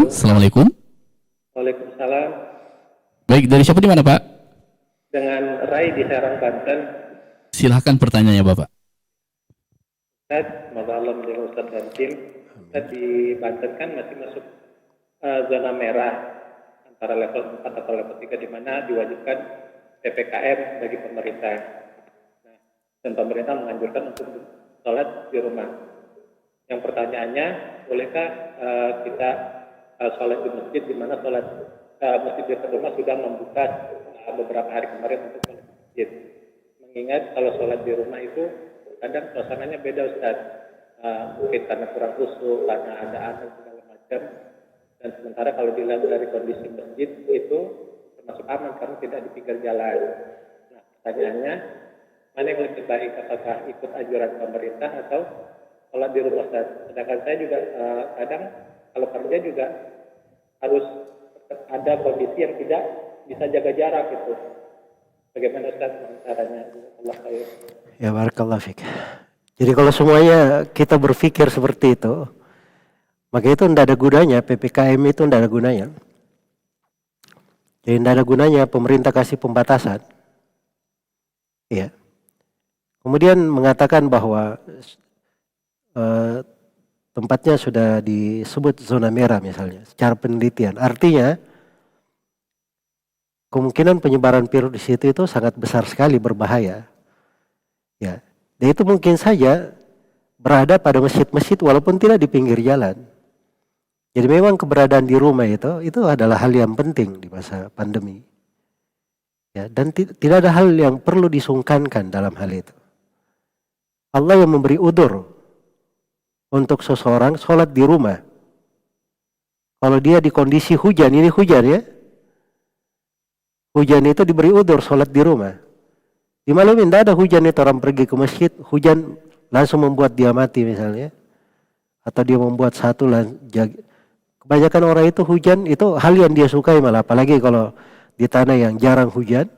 Halo, Assalamualaikum. Waalaikumsalam. Baik, dari siapa di mana Pak? Dengan Rai di Serang, Banten. Silahkan pertanyaannya Bapak. Ustaz, semoga Allah menjaga Ustaz dan tim. Ustaz, di Banten kan masih masuk zona merah antara level 4 atau level 3 di mana diwajibkan PPKM bagi pemerintah. Nah, dan pemerintah menganjurkan untuk sholat di rumah. Yang pertanyaannya, bolehkah kita sholat di masjid di mana sholat masjid di rumah sudah membuka beberapa hari kemarin untuk sholat di masjid. Mengingat kalau sholat di rumah itu kadang suasananya beda Ustaz. Mungkin karena kurang khusyuk, karena ada anak segala macam. Dan sementara kalau dilihat dari kondisi masjid itu termasuk aman karena tidak di pinggir jalan. Nah, pertanyaannya, mana yang lebih baik, apakah ikut anjuran pemerintah atau sholat di rumah Ustaz? Sedangkan saya juga kadang kalau kerja juga harus ada kondisi yang tidak bisa jaga jarak gitu. Bagaimana Ustaz caranya? Allah khair. Ya, barakallahu fiik. Jadi kalau semuanya kita berpikir seperti itu, maka itu tidak ada gunanya, PPKM itu tidak ada gunanya. Jadi tidak ada gunanya pemerintah kasih pembatasan. Ya. Kemudian mengatakan bahwa tempatnya sudah disebut zona merah misalnya, secara penelitian. Artinya kemungkinan penyebaran virus di situ itu sangat besar sekali, berbahaya. Ya, dan itu mungkin saja berada pada masjid-masjid walaupun tidak di pinggir jalan. Jadi memang keberadaan di rumah itu adalah hal yang penting di masa pandemi. Ya, dan tidak ada hal yang perlu disungkankan dalam hal itu. Allah yang memberi udzur untuk seseorang sholat di rumah. Kalau dia di kondisi hujan, ini hujan ya. Hujan itu diberi udzur sholat di rumah. Di malam ini tidak ada hujan itu orang pergi ke masjid, hujan langsung membuat dia mati misalnya. Atau dia membuat satu kebanyakan orang itu hujan itu hal yang dia sukai malah, apalagi kalau di tanah yang jarang hujan.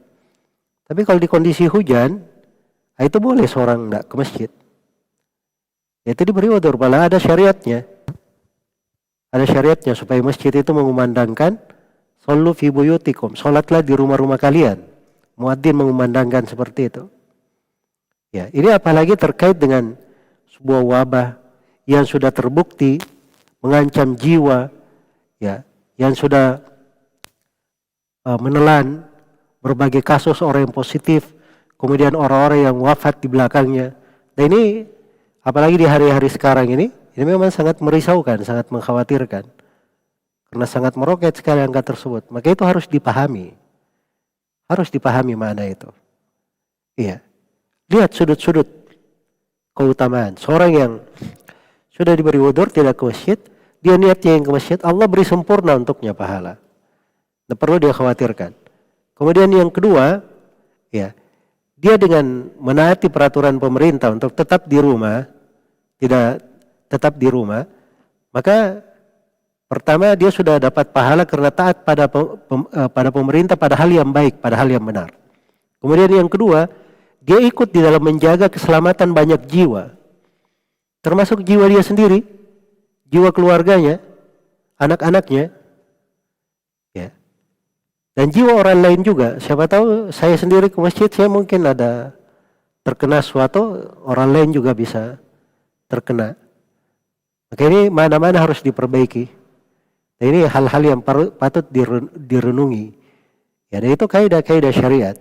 Tapi kalau di kondisi hujan, itu boleh seorang tidak ke masjid. Itu diberi udzur, malah ada syariatnya. Ada syariatnya supaya masjid itu mengumandangkan shollu fi buyutikum, sholatlah di rumah-rumah kalian. Muadzin mengumandangkan seperti itu. Ya, ini apalagi terkait dengan sebuah wabah yang sudah terbukti mengancam jiwa, ya, yang sudah menelan berbagai kasus orang yang positif, kemudian orang-orang yang wafat di belakangnya. Dan ini apalagi di hari-hari sekarang ini memang sangat merisaukan, sangat mengkhawatirkan. Karena sangat meroket sekali angka tersebut. Maka itu harus dipahami. Harus dipahami mana itu. Iya. Lihat sudut-sudut keutamaan. Seorang yang sudah diberi udzur tidak ke masjid, dia niatnya yang ke masjid, Allah beri sempurna untuknya pahala. Tidak perlu dia khawatirkan. Kemudian yang kedua, ya, dia dengan menaati peraturan pemerintah untuk tetap di rumah, tidak tetap di rumah, maka pertama dia sudah dapat pahala karena taat pada pemerintah, pada hal yang baik, pada hal yang benar. Kemudian yang kedua, dia ikut di dalam menjaga keselamatan banyak jiwa. Termasuk jiwa dia sendiri, jiwa keluarganya, anak-anaknya. Ya. Dan jiwa orang lain juga. Siapa tahu saya sendiri ke masjid, saya mungkin ada terkena suatu, orang lain juga bisa terkena. Maka ini mana-mana harus diperbaiki. Nah, ini hal-hal yang patut direnungi. Ya, dan itu kaidah-kaidah syariat.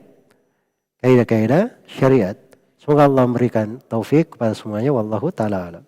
Kaidah-kaidah syariat. Semoga Allah memberikan taufik kepada semuanya. Wallahu ta'ala alam.